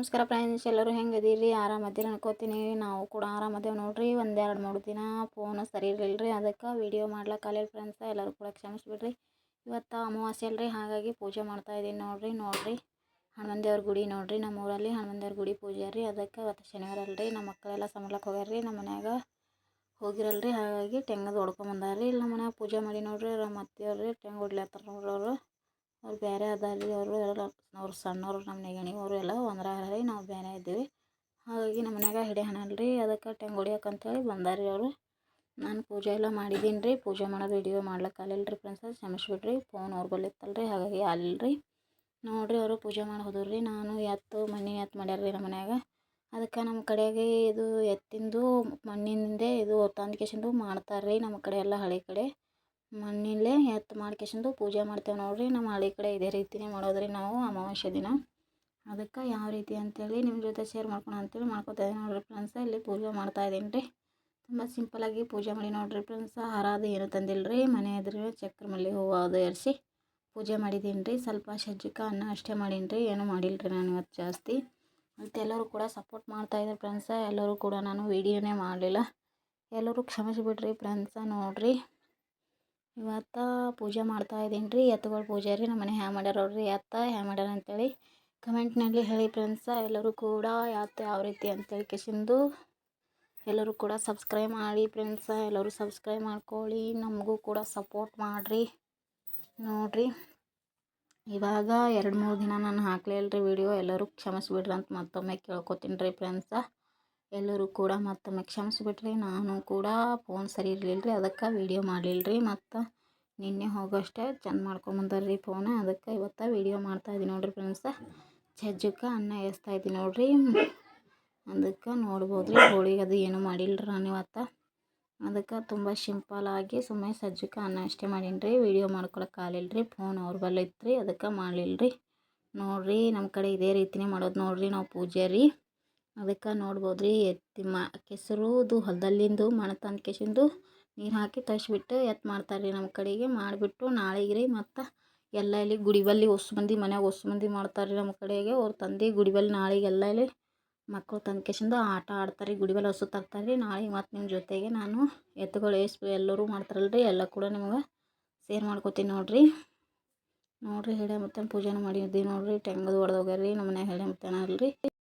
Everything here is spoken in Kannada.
ನಮಸ್ಕಾರ ಫ್ರೆಂಡ್ಸ್, ಎಲ್ಲರೂ ಹೆಂಗದೀರಿ? ಆರಾಮದಿರಿ ಅನ್ಕೋತೀನಿ. ನಾವು ಕೂಡ ಆರಾಮದೇವೆ ನೋಡ್ರಿ. ಒಂದೆರಡು ಮೂರು ದಿನ ಫೋನ್ ಸರಿ ಇರಲಿಲ್ಲ ರೀ, ಅದಕ್ಕೆ ವೀಡಿಯೋ ಮಾಡ್ಲಿಕ್ಕಾಗಲಿಲ್ಲ ಫ್ರೆಂಡ್ಸ್. ಎಲ್ಲರೂ ಕೂಡ ಕ್ಷಮಿಸ್ಬಿಡ್ರಿ. ಇವತ್ತು ಅಮಾವಾಸ್ಯೆ ಅಲ್ರಿ, ಹಾಗಾಗಿ ಪೂಜೆ ಮಾಡ್ತಾಯಿದ್ದೀನಿ ನೋಡ್ರಿ. ಹನುಮನ್ ದೇವ್ರ ಗುಡಿ ನೋಡ್ರಿ, ನಮ್ಮ ಊರಲ್ಲಿ ಹನುಮನ್ ದೇವ್ರ ಗುಡಿ ಪೂಜೆ ರೀ. ಅದಕ್ಕೆ ಇವತ್ತು ಶನಿವಾರ ಅಲ್ರಿ, ನಮ್ಮ ಮಕ್ಕಳೆಲ್ಲ ಸಂಬಳಕ್ಕೆ ಹೋಗ್ಯಾರ್ರಿ. ನಮ್ಮ ಮನ್ಯಾಗ ಹೋಗಿರಲ್ರಿ, ಹಾಗಾಗಿ ತೆಂಗದ ಹೊಡ್ಕೊಂಬಂದಾರ್ರಿ. ಇಲ್ಲಿ ನಮ್ಮ ಮನ್ಯಾಗ ಪೂಜೆ ಮಾಡಿ ನೋಡ್ರಿ. ನಮ್ಮ ಅತ್ತೆಯವ್ರಿ ತೆಂಗ ಹೊಡ್ಲತ್ತಾರ ನೋಡ್ರಿ. ಅವ್ರು ಬೇರೆ ಅದಾರಿ. ಅವ್ರು ಸಣ್ಣವ್ರು, ನಮ್ಮ ನೆಗಣಿಯವರು ಎಲ್ಲ ಒಂದ್ರಾಗ ರೀ, ನಾವು ಬೇರೆ ಇದ್ದೀವಿ. ಹಾಗಾಗಿ ನಮ್ಮ ಮನ್ಯಾಗ ಹಿಡಿ ಹಣ ಅಲ್ರಿ, ಅದಕ್ಕೆ ಟೆಂಗ್ ಹೊಡಿಯಕ್ಕಂತೇಳಿ ಬಂದಾರಿ ಅವರು. ನಾನು ಪೂಜೆ ಎಲ್ಲ ಮಾಡಿದ್ದೀನಿ ರೀ. ಪೂಜೆ ಮಾಡೋ ವೀಡಿಯೋ ಮಾಡ್ಲಿಕ್ಕಾಗಲಿಲ್ಲ ರೀ ಫ್ರೆಂಡ್ಸ್, ಕ್ಷಮಿಸ್ಬಿಡ್ರಿ. ಫೋನ್ ಅವ್ರ ಬಳಿ ಇತ್ತಲ್ರಿ, ಹಾಗಾಗಿ ಅಲ್ರಿ ನೋಡ್ರಿ. ಅವರು ಪೂಜೆ ಮಾಡಿ ಹೋದ್ರಿ. ನಾನು ಮಣ್ಣಿ ಎತ್ತು ಮಾಡ್ಯಾರ ನಮ್ಮ ಮನ್ಯಾಗ. ಅದಕ್ಕೆ ನಮ್ಮ ಕಡೆಗೆ ಇದು ಎತ್ತಿಂದು ಮಣ್ಣಿಂದೇ ಇದು ತಂದ್ಕೇಶಿಂದು ಮಾಡ್ತಾರೆ ರೀ. ನಮ್ಮ ಕಡೆ ಎಲ್ಲ ಹಳ್ಳಿ ಕಡೆ ಮಣ್ಣಿನಲ್ಲೇ ಎತ್ತು ಮಾಡ್ಕೇಶಿಂದು ಪೂಜೆ ಮಾಡ್ತೇವೆ ನೋಡ್ರಿ. ನಮ್ಮ ಹಳ್ಳಿ ಕಡೆ ಇದೇ ರೀತಿನೇ ಮಾಡೋದ್ರಿ ನಾವು ಅಮಾವಾಸ್ಯೆ ದಿನ. ಅದಕ್ಕೆ ಯಾವ ರೀತಿ ಅಂತೇಳಿ ನಿಮ್ಮ ಜೊತೆ ಶೇರ್ ಮಾಡ್ಕೊಳ ಅಂತೇಳಿ ಮಾಡ್ಕೊತಾ ಇದ್ದೀನಿ ನೋಡ್ರಿ ಫ್ರೆಂಡ್ಸ. ಇಲ್ಲಿ ಪೂಜೆ ಮಾಡ್ತಾಯಿದ್ದೀನಿ ರೀ. ತುಂಬ ಸಿಂಪಲಾಗಿ ಪೂಜೆ ಮಾಡಿ ನೋಡ್ರಿ ಫ್ರೆಂಡ್ಸ. ಹಾರ ಅದು ಏನು ತಂದಿಲ್ಲ ರೀ. ಮನೆ ಎದುರು ಚಕ್ರ ಮಲ್ಲಿ ಹೂವು ಅದು ಏರಿಸಿ ಪೂಜೆ ಮಾಡಿದ್ದೀನಿ ರೀ. ಸ್ವಲ್ಪ ಸಜ್ಜಿಗೆ ಅನ್ನ ಅಷ್ಟೇ ಮಾಡೀನಿ ರೀ, ಏನೂ ಮಾಡಿಲ್ಲ ರೀ ನಾನು ಇವತ್ತು ಜಾಸ್ತಿ. ಮತ್ತು ಎಲ್ಲರೂ ಕೂಡ ಸಪೋರ್ಟ್ ಮಾಡ್ತಾಯಿದ್ದಾರೆ ಫ್ರೆಂಡ್ಸ. ಎಲ್ಲರೂ ಕೂಡ ನಾನು ವೀಡಿಯೋನೇ ಮಾಡಲಿಲ್ಲ, ಎಲ್ಲರೂ ಕ್ಷಮಿಸಿಬಿಡ್ರಿ ಫ್ರೆಂಡ್ಸ. ನೋಡ್ರಿ ಇವತ್ತು ಪೂಜೆ ಮಾಡ್ತಾಯಿದ್ದೀನಿ ರೀ. ಎತ್ತುಗಳ ಪೂಜೆ ರೀ. ನಮ್ಮ ಮನೆ ಹ್ಯಾ ಮಾಡ್ಯಾರ ನೋಡ್ರಿ, ಎತ್ತ ಹ್ಯಾ ಮಾಡ್ಯಾರ ಅಂತೇಳಿ ಕಮೆಂಟ್ನಲ್ಲಿ ಹೇಳಿ ಫ್ರೆಂಡ್ಸ. ಎಲ್ಲರೂ ಕೂಡ ಯಾವ ರೀತಿ ಅಂತೇಳಿ ಕೇಸಿಂದು ಎಲ್ಲರೂ ಕೂಡ ಸಬ್ಸ್ಕ್ರೈಬ್ ಮಾಡಿ ಫ್ರೆಂಡ್ಸ. ಎಲ್ಲರೂ ಸಬ್ಸ್ಕ್ರೈಬ್ ಮಾಡ್ಕೊಳ್ಳಿ, ನಮಗೂ ಕೂಡ ಸಪೋರ್ಟ್ ಮಾಡಿರಿ ನೋಡ್ರಿ. ಇವಾಗ 2-3 ದಿನ ನಾನು ಹಾಕಲಿಲ್ಲ ರೀ ವೀಡಿಯೋ. ಎಲ್ಲರೂ ಕ್ಷಮಿಸ್ಬಿಡ್ರಿ ಅಂತ ಮತ್ತೊಮ್ಮೆ ಕೇಳ್ಕೊತೀನಿ ರೀ ಫ್ರೆಂಡ್ಸ. ಎಲ್ಲರೂ ಕೂಡ ಮತ್ತೊಮ್ಮೆ ಕ್ಷಮಿಸ್ಬಿಟ್ರಿ. ನಾನು ಕೂಡ ಫೋನ್ ಸರಿ ಇರಲಿಲ್ಲ ರೀ, ಅದಕ್ಕೆ ವೀಡಿಯೋ ಮಾಡಲಿಲ್ಲ ರೀ. ಮತ್ತು ನಿನ್ನೆ ಹೋಗೋಷ್ಟೇ ಚಂದ ಮಾಡ್ಕೊಂಬಂದಾರ್ರಿ ಫೋನ್, ಅದಕ್ಕೆ ಇವತ್ತು ವೀಡಿಯೋ ಮಾಡ್ತಾಯಿದ್ದೀನಿ ನೋಡ್ರಿ ಫ್ರೆಂಡ್ಸ. ಸಜ್ಜಕ್ಕೆ ಅನ್ನ ಏರಿಸ್ತಾಯಿದ್ದೀನಿ ನೋಡ್ರಿ. ಅದಕ್ಕೆ ನೋಡ್ಬೋದು ರೀ. ಹೋಳಿಗೆ ಅದು ಏನೂ ಮಾಡಿಲ್ಲ ರೀ ನಾನು ಇವತ್ತು. ಅದಕ್ಕೆ ತುಂಬ ಸಿಂಪಲಾಗಿ ಸುಮ್ಮನೆ ಸಜ್ಜಕ್ಕೆ ಅನ್ನ ಅಷ್ಟೇ ಮಾಡೀನಿ ರೀ. ವೀಡಿಯೋ ಮಾಡ್ಕೊಳಕ್ಕಾಗಲಿಲ್ಲ ರೀ, ಫೋನ್ ಅವ್ರ ಬಳಿ ಇತ್ತು ರೀ, ಅದಕ್ಕೆ ಮಾಡಲಿಲ್ಲ ರೀ. ನೋಡ್ರಿ ನಮ್ಮ ಕಡೆ ಇದೇ ರೀತಿನೇ ಮಾಡೋದು ನೋಡ್ರಿ ನಾವು ಪೂಜೆ ರೀ. ಅದಕ್ಕೆ ನೋಡ್ಬೋದು ರೀ. ಕೆಸರುದು ಹೊಲದಲ್ಲಿಂದು ಮಣ್ಣು ತಂದು ಕೆಸಿಂದು ನೀರು ಹಾಕಿ ತರಿಸ್ಬಿಟ್ಟು ಎತ್ತು ಮಾಡ್ತಾರೆ ರೀ ನಮ್ಮ ಕಡೆಗೆ. ಮಾಡಿಬಿಟ್ಟು ನಾಳೆಗೆ ರೀ ಮತ್ತು ಎಲ್ಲ ಇಲ್ಲಿ ಗುಡಿ ಬಲ್ಲಿ ಮಂದಿ ಮನ್ಯಾಗ ಮಂದಿ ಮಾಡ್ತಾರೆ ರೀ ನಮ್ಮ ಕಡೆಗೆ. ಅವ್ರು ತಂದು ಗುಡಿ ಬಲ್ಲಿ ನಾಳೆಗೆ ಎಲ್ಲ ಇಲ್ಲಿ ಮಕ್ಕಳು ತಂದು ಕೆಸಿಂದು ಆಟ ಆಡ್ತಾರೆ ರೀ. ಗುಡಿ ಬಲ್ಲಿ ಹಸು ತರ್ತಾರೆ ರೀ. ನಾಳೆಗೆ ಮತ್ತು ನಿಮ್ಮ ಜೊತೆಗೆ ನಾನು ಎತ್ತುಗಳು ಎಲ್ಲರೂ ಮಾಡ್ತಾರಲ್ಲ ರೀ, ಎಲ್ಲ ಕೂಡ ನಿಮ್ಗೆ ಶೇರ್ ಮಾಡ್ಕೊತೀನಿ ನೋಡ್ರಿ. ಹಿಡೇ ಮತ್ತು ಪೂಜೆನೂ ಮಾಡಿದ್ದೀವಿ ನೋಡ್ರಿ. ತೆಂಗದು ಹೊಡೆದೋಗ್ಯಾರ ರೀ ನಮ್ಮ ಮನ್ಯಾಗ. ಹಿಡೇ ಮತ್ತು ಅಲ್ರಿ